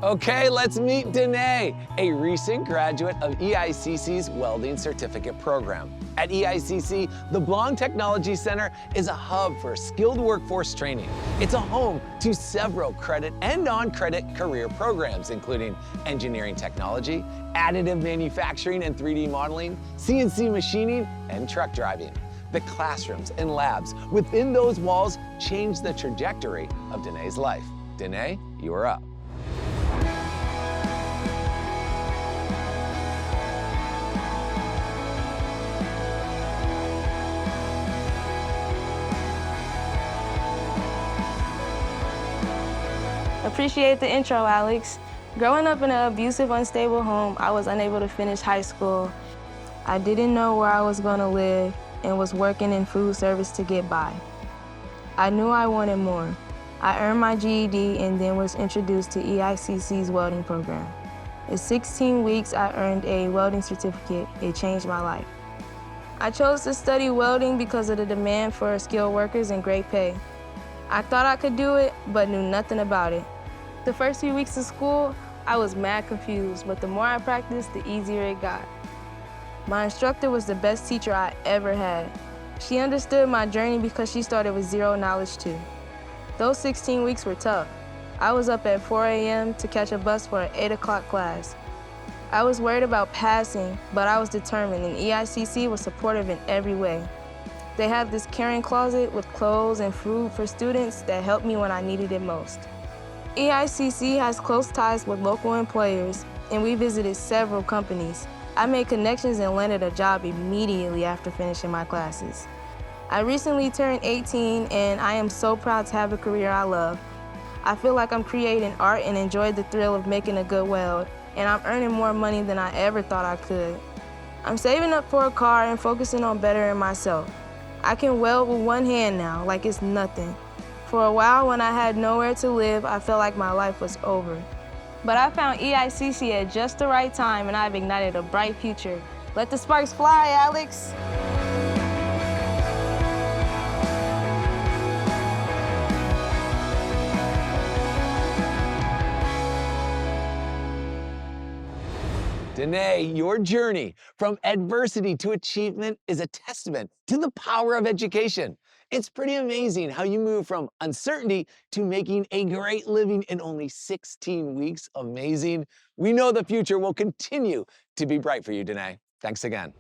Okay, let's meet Danea, a recent graduate of EICC's Welding Certificate program. At EICC, the Blanc Technology Center is a hub for skilled workforce training. It's a home to several credit and non-credit career programs, including engineering technology, additive manufacturing and 3D modeling, CNC machining, and truck driving. The classrooms and labs within those walls change the trajectory of Danea's life. Danea, you are up. Appreciate the intro, Alex. Growing up in an abusive, unstable home, I was unable to finish high school. I didn't know where I was going to live and was working in food service to get by. I knew I wanted more. I earned my GED and then was introduced to EICC's welding program. In 16 weeks, I earned a welding certificate. It changed my life. I chose to study welding because of the demand for skilled workers and great pay. I thought I could do it, but knew nothing about it. The first few weeks of school, I was mad confused, but the more I practiced, the easier it got. My instructor was the best teacher I ever had. She understood my journey because she started with zero knowledge too. Those 16 weeks were tough. I was up at 4 a.m. to catch a bus for an 8 o'clock class. I was worried about passing, but I was determined, and EICC was supportive in every way. They have this caring closet with clothes and food for students that helped me when I needed it most. EICC has close ties with local employers, and we visited several companies. I made connections and landed a job immediately after finishing my classes. I recently turned 18, and I am so proud to have a career I love. I feel like I'm creating art and enjoy the thrill of making a good weld, and I'm earning more money than I ever thought I could. I'm saving up for a car and focusing on bettering myself. I can weld with one hand now, like it's nothing. For a while, when I had nowhere to live, I felt like my life was over. But I found EICC at just the right time, and I've ignited a bright future. Let the sparks fly, Alex. Danea, your journey from adversity to achievement is a testament to the power of education. It's pretty amazing how you move from uncertainty to making a great living in only 16 weeks. Amazing. We know the future will continue to be bright for you, Danea. Thanks again.